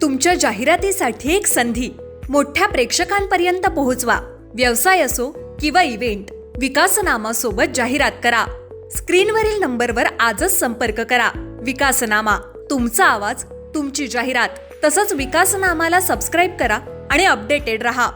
तुमच्या जाहिरातीसाठी एक संधी मोठ्या प्रेक्षकांपर्यंत पोहोचवा। व्यवसाय असो किंवा इव्हेंट, विकासनामा सोबत जाहिरात करा। स्क्रीनवरील नंबरवर आजच संपर्क करा। विकासनामा, तुमचा आवाज, तुमची जाहिरात। तसंच विकासनामाला सबस्क्राइब करा आणि अपडेटेड रहा।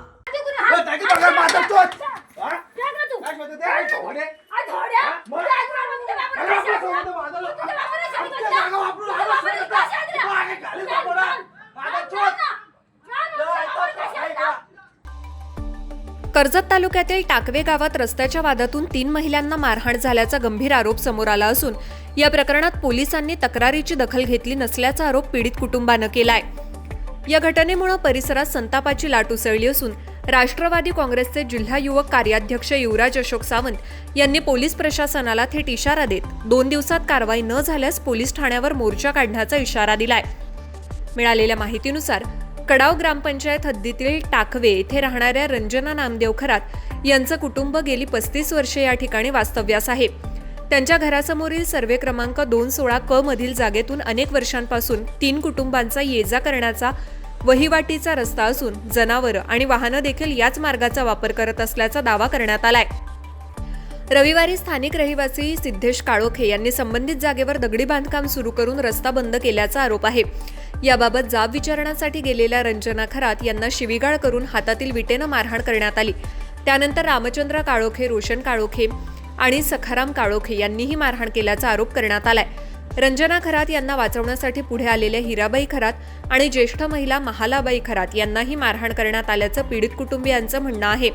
कर्जत तालुक्यातील टाकवे गावात रस्त्याच्या वादातून 3 महिलांना मारहाण झाल्याचा गंभीर आरोप समोर आला असून या प्रकरणात पोलिसांनी तक्रारीची दखल घेतली नसल्याचा आरोप पीडित कुटुंबानं केलाय। या घटनेमुळे परिसरात संतापाची लाट उसळली असून राष्ट्रवादी काँग्रेसचे जिल्हा युवक कार्याध्यक्ष युवराज अशोक सावंत यांनी पोलीस प्रशासनाला थेट इशारा देत 2 दिवसात कारवाई न झाल्यास पोलीस ठाण्यावर मोर्चा काढण्याचा इशारा दिलाय। मिळालेल्या माहितीनुसार कडाव ग्रामपंचायत हद्दीतील टाकवे येथे राहणाऱ्या रंजना नामदेव खरात यांचं कुटुंब गेली 35 वर्षे या ठिकाणी वास्तव्यास आहे। त्यांच्या घरासमोरील सर्वे क्रमांक 216 क मधील जागेतून अनेक वर्षांपासून 3 कुटुंबांचा ये-जा करण्याचा वहिवाटीचा रस्ता असून जनावरं आणि वाहनं देखील याच मार्गाचा वापर करत असल्याचा दावा करण्यात आलाय। रविवारी स्थानिक रहिवासी सिद्धेश काळोखे यांनी संबंधित जागेवर दगडी बांधकाम सुरू करून रस्ता बंद केल्याचा आरोप आहे। याबाबत जाब विचारण्यासाठी गेलेल्या रंजना खरात यांना शिवीगाळ करून हातातील विटेनं मारहाण करण्यात आली। त्यानंतर रामचंद्र काळोखे, रोशन काळोखे आणि सखाराम काळोखे यांनीही मारहाण केल्याचा आरोप करण्यात आलाय। रंजना खरात यांना वाचवण्यासाठी पुढे आलेल्या हिराबाई खरात आणि ज्येष्ठ महिला महालाबाई खरात यांनाही मारहाण करण्यात आल्याचं पीडित कुटुंबियांचं म्हणणं आहे।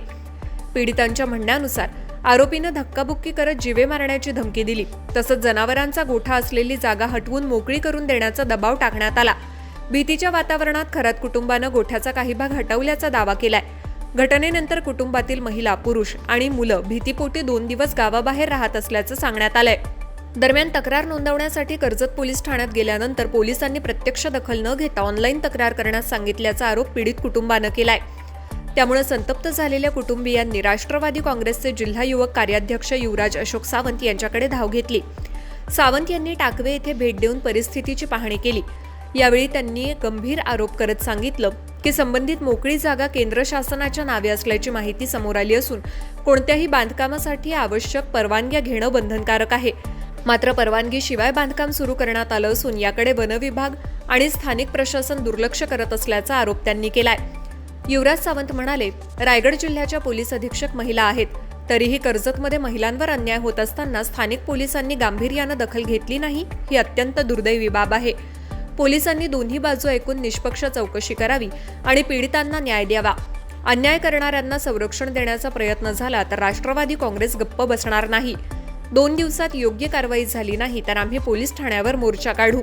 पीडितांच्या म्हणण्यानुसार आरोपीनं धक्काबुक्की करत जीवे मारण्याची धमकी दिली। तसंच जनावरांचा गोठा असलेली जागा हटवून मोकळी करून देण्याचा दबाव टाकण्यात आला। भीतीच्या वातावरणात खरात कुटुंबानं गोठ्याचा काही भाग हटवल्याचा दावा केलाय। घटनेनंतर कुटुंबातील महिला, पुरुष आणि मुलं भीतीपोटी 2 दिवस गावाबाहेर राहत असल्याचं सांगण्यात आलंय। दरम्यान तक्रार नोंदवण्यासाठी कर्जत पोलीस ठाण्यात गेल्यानंतर पोलिसांनी प्रत्यक्ष दखल न घेता ऑनलाईन तक्रार करण्यास सांगितल्याचा आरोप पीडित कुटुंबानं केलाय। त्यामुळे संतप्त झालेल्या कुटुंबियांनी राष्ट्रवादी काँग्रेसचे जिल्हा युवक कार्याध्यक्ष युवराज अशोक सावंत यांच्याकडे धाव घेतली। सावंत यांनी टाकवे येथे भेट देऊन परिस्थितीची पाहणी केली। यावेळी त्यांनी गंभीर आरोप करत सांगितलं की संबंधित मोकळी जागा केंद्र शासनाच्या नावे असल्याची माहिती समोर आली असून कोणत्याही बांधकामासाठी आवश्यक परवानग्या घेणं बंधनकारक आहे। मात्र परवानगीशिवाय बांधकाम सुरू करण्यात आलं असून याकडे वन विभाग आणि स्थानिक प्रशासन दुर्लक्ष करत असल्याचा आरोप त्यांनी केलाय। युवराज सावंत म्हणाले, रायगड जिल्ह्याच्या पोलीस अधीक्षक महिला आहेत, तरीही कर्जतमध्ये महिलांवर अन्याय होत असताना स्थानिक पोलिसांनी गांभीर्यानं दखल घेतली नाही, ही अत्यंत दुर्दैवी बाब आहे। पोलिसांनी दोन्ही बाजू ऐकून निष्पक्ष चौकशी करावी आणि पीडितांना न्याय द्यावा। अन्याय करणाऱ्यांना संरक्षण देण्याचा प्रयत्न झाला तर राष्ट्रवादी काँग्रेस गप्प बसणार नाही। 2 दिवसात योग्य कारवाई झाली नाही तर आम्ही पोलीस ठाण्यावर मोर्चा काढू।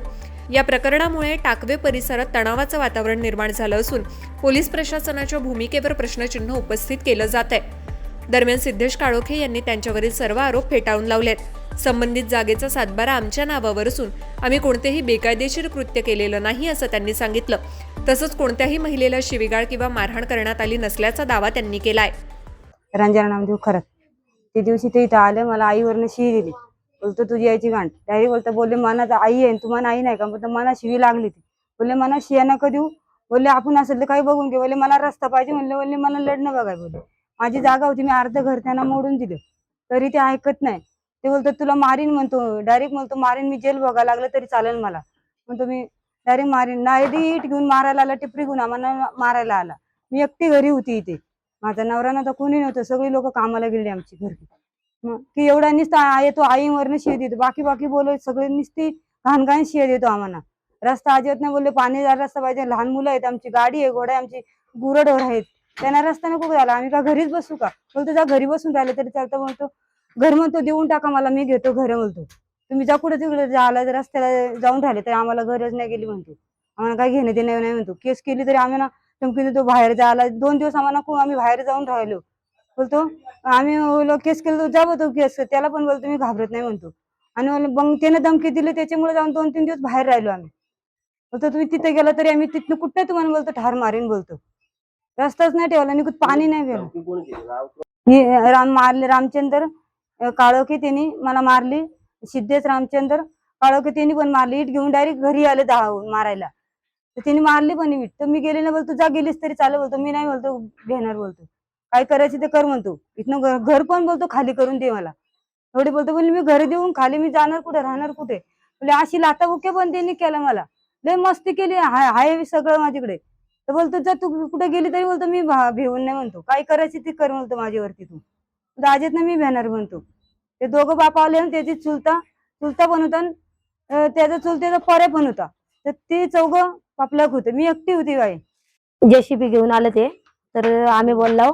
या प्रकरणामुळे टाकवे परिसरात तणावाचं वातावरण निर्माण झालं असून पोलीस प्रशासनाच्या भूमिकेवर प्रश्नचिन्ह उपस्थित केलं जात आहे। दरम्यान सिद्धेश काळोखे यांनी त्यांच्यावरील सर्व आरोप फेटाळून लावलेत। संबंधित जागेचा सातबारा आमच्या नावावर असून आम्ही कोणतेही बेकायदेशीर कृत्य केलेलं नाही असं त्यांनी सांगितलं। तसंच कोणत्याही महिलेला शिवीगाळ किंवा मारहाण करण्यात आली नसल्याचा दावा त्यांनी केलाय। रंजना नामदेव खरत ते दिवशी ते इथं आले, मला आईवरनं शिवी दिली। बोलतो तुझी यायची गांठ डायरेक्ट बोलतो, बोलले मनात आई आहे तुम्हाला आई नाही का? बोलतो मना शिवी लागली ती। बोलले मना शिया नका देऊ, बोलले आपण असेल तर काही बघून घे, बोलले मला रस्ता पाहिजे म्हणले, बोलले मला लढणं बघाय, बोलले माझी जागा होती, मी अर्ध घर त्यांना मोडून दिलं तरी ते ऐकत नाही। ते बोलतो तुला मारीन म्हणतो, डायरेक्ट म्हणतो मारीन, मी जेल बघायला लागलं तरी चालेल मला म्हणतो, मी डायरेक्ट मारीन। नाही इट घेऊन मारायला आला, टिपरी घेऊन आम्हाला मारायला आला। मी एकटी घरी होती इथे, माझा नवरा नव्हता, कोणी नव्हतं, सगळी लोक कामाला गेली आमची घरी। की एवढा नुसता येतो आईवरनं शिव देतो, बाकी बोलत सगळे नुसती घाण शिव देतो आम्हाला। रस्ता अजिबात नाही, बोलले पाणीदार रस्ता पाहिजे, लहान मुलं आहेत, आमची गाडी आहे, घोडा आहे, आमची गुरढोर आहेत, त्यांना रस्ता नको झाला, आम्ही का घरीच बसू का? बोलतो जा घरी बसून राहिले तरी चालतं। बोलतो घर म्हणतो देऊन टाका मला, मी घेतो घर, बोलतो तुम्ही जा कुठे तिकडे झाला रस्त्याला जाऊन राहिले तरी आम्हाला गरज नाही गेली म्हणतो, आम्हाला काय घेणे ते नाही म्हणतो। केस केली तरी आम्हाला धमकी देतो बाहेर जायला। 2 दिवस आम्हाला आम्ही बाहेर जाऊन राहिलो, बोलतो आम्ही केस केलं तर जावं तो केस, त्याला पण बोलतो मी घाबरत नाही म्हणतो। आणि मग त्याने धमकी दिली, त्याच्यामुळे जाऊन 2-3 दिवस बाहेर राहिलो आम्ही। बोलतो तुम्ही तिथे गेला तरी आम्ही तिथनं कुठं तुम्हाला बोलतो ठार मारीन, बोलतो रस्ताच नाही ठेवला, निघून पाणी नाही गेलं। मारले रामचंद्र काळोखे त्यांनी मला मारली, सिद्धेश रामचंद्र काळोखे त्यांनी पण मारली, इट घेऊन डायरेक्ट घरी आले मारायला। तर तिने मारली पण वीट. तर मी गेली ना, बोलतो जा गेलीस तरी चालेल बोलतो, मी नाही बोलतो घेणार बोलतो, काय करायची ते कर म्हणतो. इथनं घर पण बोलतो खाली करून दे मला. एवढे बोलतो, बोलले मी घर देऊन खाली मी जाणार कुठे, राहणार कुठे. बोले अशी लाथाबुक्या पण त्यांनी केला मला, लय मस्ती केली, हाय सगळं माझ्याकडे. तर बोलतो जा तू कुठे गेली तरी बोलतो मी भिवून नाही म्हणतो, काय करायची ती कर म्हणतो माझ्यावरती तू. दाजेत ना मी भेणार म्हणतो. ते दोघं बापा आले ना, त्याची चुलता पण होता, त्याचा चुलत्याचा पर्या पण होता. तर ते चौघं पापलाक होते, मी एकटी होती बाई. जेसीबी घेऊन आलं ते, तर आम्ही बोललो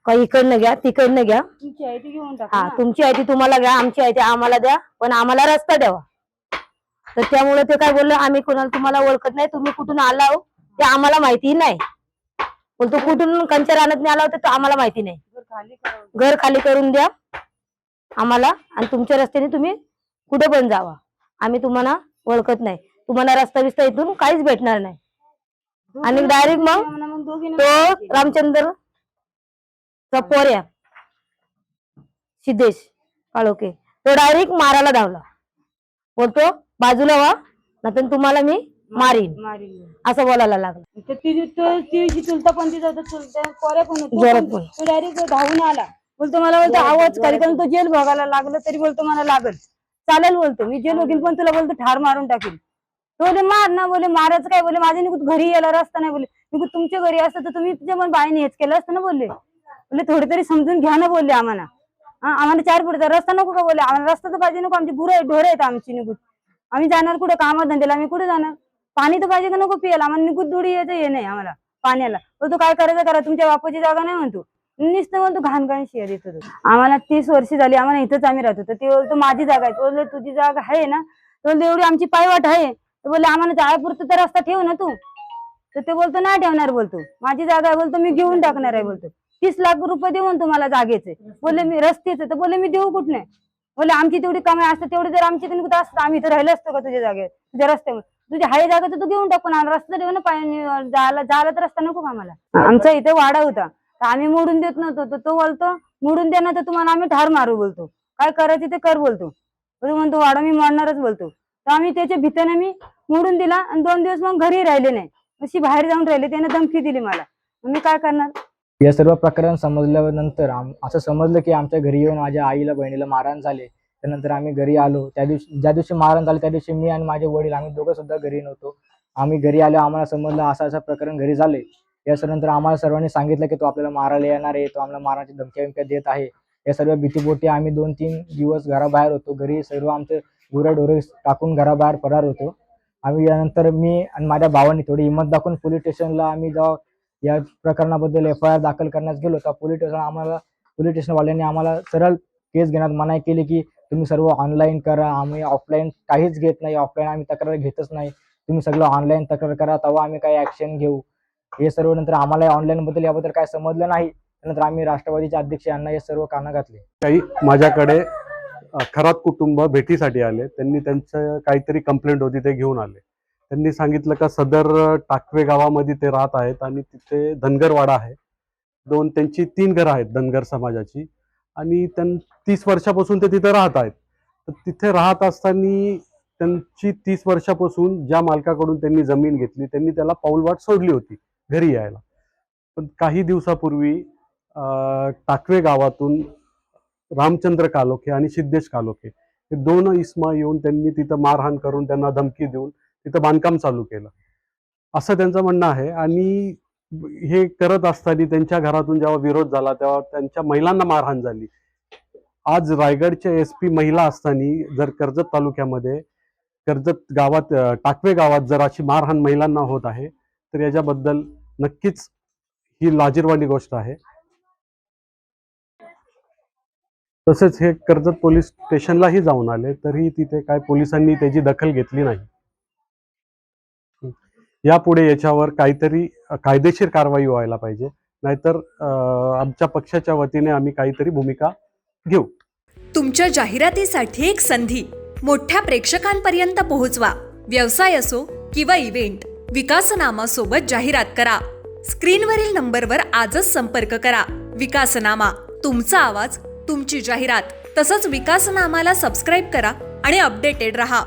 का इकडनं घ्या तिकडनं घ्या, तुमची आहे ती घेऊन टाका हा ना. तुमची आहे ती तुम्हाला घ्या, आमची आहे ती आम्हाला द्या, पण आम्हाला रस्ता द्यावा. तर त्यामुळे ते काय बोललो, आम्ही कोणाला तुम्हाला ओळखत नाही, तुम्ही कुठून आला हो ते आम्हाला माहिती नाही. पण तो कुठून कंच्या रानात आला होता तो आम्हाला माहिती नाही. घर खाली करा. घर खाली करून द्या आम्हाला, आणि तुमच्या रस्त्याने तुम्ही कुठे पण जावा, आम्ही तुम्हाला ओळखत नाही, तुम्हाला रस्ता बिस्ता इथून काहीच भेटणार नाही. आणि डायरेक्ट मग तो रामचंद्र पोऱ्या सिद्धेश काळोखे तो डायरेक्ट मारायला धावला. बोलतो बाजूला व्हा, नाहीतर तुम्हाला मी मारीन, असं बोलायला लागला. तर ती चुलता पण तिचा चुलता पोऱ्या पण जोरात बोल. तो डायरेक्ट धावून आला. बोलतो मला बोलतो आवाज कार्यक्रम, तो जेल बघायला लागलं तरी बोलतो मला लागल, चालेल बोलतो मी जेल बघील, पण तुला बोलतो ठार मारून टाकेल. तो बोले मार ना, बोले मारायचं काय, बोले माझ्या निघून घरी यायला रस्ता नाही, बोले निघून तुमच्या घरी असतं तर तुम्ही तुझ्या पण बाईने हेच केलं असतं ना. बोले थोडी तरी समजून घ्या ना, बोलले आम्हाला. आम्हाला 4 फुटाचा रस्ता नको का, बोले आम्हाला रस्ता तर पाहिजे नको, आमची ढोरं आहेत आमची निघून, आम्ही जाणार कुठे कामाधंद्याला, आम्ही कुठे जाणार, पाणी तर पाहिजे का नको पियाला, आम्हाला निघून थोडी यायचं हे नाही आम्हाला पाण्याला. बोलतो काय करायचं करा, तुमच्या बापाची जागा नाही म्हणतो, नुसतं म्हणतो घाण शिया देत होतो. आम्हाला 30 वर्ष झाली, आम्हाला इथंच आम्ही राहतो. तर ते बोलतो माझी जागा आहे. बोलले तुझी जागा आहे ना, बोलतो एवढी आमची पायवाट आहे, तर बोलले आम्हाला जाळापुरतं तर रस्ता ठेव ना तू. तर ते बोलतो नाही ठेवणार, बोलतो माझी जागा आहे, बोलतो मी घेऊन टाकणार आहे, बोलतो 30 लाख रुपये देऊन तुम्हाला जागेचे, बोलले मी रस्त्याचे. तर बोलले मी देऊ कुठं नाही, बोले आमची तेवढी कमाई असते, तेवढी जर आमची निघत असतं आम्ही इथं राहिलो असतो का तुझ्या जागेत, तुझ्या रस्त्यावर, तुझी हाय जागा तर तू घेऊन टाकून रस्ता देऊ ना, पाणी जायला तर रस्ता नको का आम्हाला. आमचा इथे वाडा होता, तर आम्ही मोडून देत नव्हतो. तर तो बोलतो मोडून देणार तर तुम्हाला आम्ही ठार मारू, बोलतो काय करायचं ते कर, बोलतो म्हणतो वाडा मी मोडणारच, बोलतो. तर आम्ही त्याच्या भीतीने मी मोडून दिला, आणि 2 दिवस मग घरी राहिले नाही, अशी बाहेर जाऊन राहिले. त्याने धमकी दिली मला, मी काय करणार. या सर्व प्रकरण समजल्यानंतर असं समजलं की आमच्या घरी येऊन माझ्या आईला बहिणीला मारहाण झाले. त्यानंतर आम्ही घरी आलो. त्या दिवशी ज्या दिवशी मारहाण झाली त्या दिवशी मी आणि माझे वडील आम्ही दोघं सुद्धा घरी नव्हतो. आम्ही घरी आलो, आम्हाला समजलं असं प्रकरण घरी झाले. यानंतर आम्हाला सर्वांनी सांगितलं की तो आपल्याला मारायला येणार आहे, तो आम्हाला मारण्याची धमक्या देत आहे. या सर्व भीतीपोटी आम्ही 2-3 दिवस घराबाहेर होतो. घरी सर्व आमचे गुरंढोरं टाकून घराबाहेर फरार होतो. आम्ही यानंतर मी आणि माझ्या भावांनी थोडी हिंमत दाखवून पोलीस स्टेशनला आम्ही जेव्हा या प्रकरणाबद्दल FIR दाखल करण्यास गेलो तर पोलीस स्टेशनवाल्यांनी आम्हाला सरळ केस घेण्यात मनाई केली की तुम्ही सर्व ऑनलाईन करा, आम्ही ऑफलाईन काहीच घेत नाही, ऑफलाईन आम्ही तक्रार घेतच नाही, तुम्ही सगळं ऑनलाईन तक्रार करा तेव्हा आम्ही काही ऍक्शन घेऊ. हे सर्व नंतर आम्हाला ऑनलाईन याबद्दल काय समजलं नाही. त्यानंतर आम्ही राष्ट्रवादीचे अध्यक्ष यांना हे सर्व कानं घातले. काही माझ्याकडे खरात कुटुंब भेटीसाठी आले. त्यांनी त्यांचं काहीतरी कंप्लेंट होती ते घेऊन आले. त्यांनी सांगितलं का सदर टाकवे गावामध्ये ते राहत आहेत आणि तिथे धनगरवाडा आहे. त्यांची 3 घरं आहेत धनगर समाजाची, आणि 30 वर्षापासून ते तिथे राहत आहेत. तर तिथे राहत असताना त्यांची 30 वर्षापासून ज्या मालकाकडून त्यांनी जमीन घेतली त्यांनी त्याला पाऊलवाट सोडली होती घरी यायला. पण काही दिवसापूर्वी टाकवे गावातून रामचंद्र कालोखे आणि सिद्धेश कालोखे हे 2 इसमा येऊन त्यांनी तिथं मारहाण करून त्यांना धमकी देऊन तिथं बांधकाम चालू केलं असं त्यांचं म्हणणं आहे. आणि हे करत असताना त्यांच्या घरातून जेव्हा विरोध झाला तेव्हा त्यांच्या महिलांना मारहाण झाली. आज रायगडच्या SP महिला असताना जर कर्जत तालुक्यामध्ये कर्जत गावात टाकवे गावात जर अशी मारहाण महिलांना होत आहे तर याच्याबद्दल नक्कीच ही लाजिरवाणी गोष्ट आहे. तसेच हे कर्जत पोलीस स्टेशनलाही जाऊन आले तरी तिथे काय पोलिसांनी त्याची दखल घेतली नाही. यापुढे याच्यावर काहीतरी कायदेशीर कारवाई व्हायला पाहिजे, नाहीतर आमच्या पक्षाच्या वतीने आम्ही काहीतरी भूमिका घेऊ. तुमच्या जाहिरातीसाठी एक संधी मोठ्या प्रेक्षकांपर्यंत पोहोचवा. व्यवसाय असो किंवा इव्हेंट, विकासनामासोबत जाहिरात करा. स्क्रीनवरील नंबरवर आजच संपर्क करा. विकासनामा, तुमचा आवाज, तुमची जाहिरात. तसंच विकासनामाला सबस्क्राईब करा आणि अपडेटेड रहा.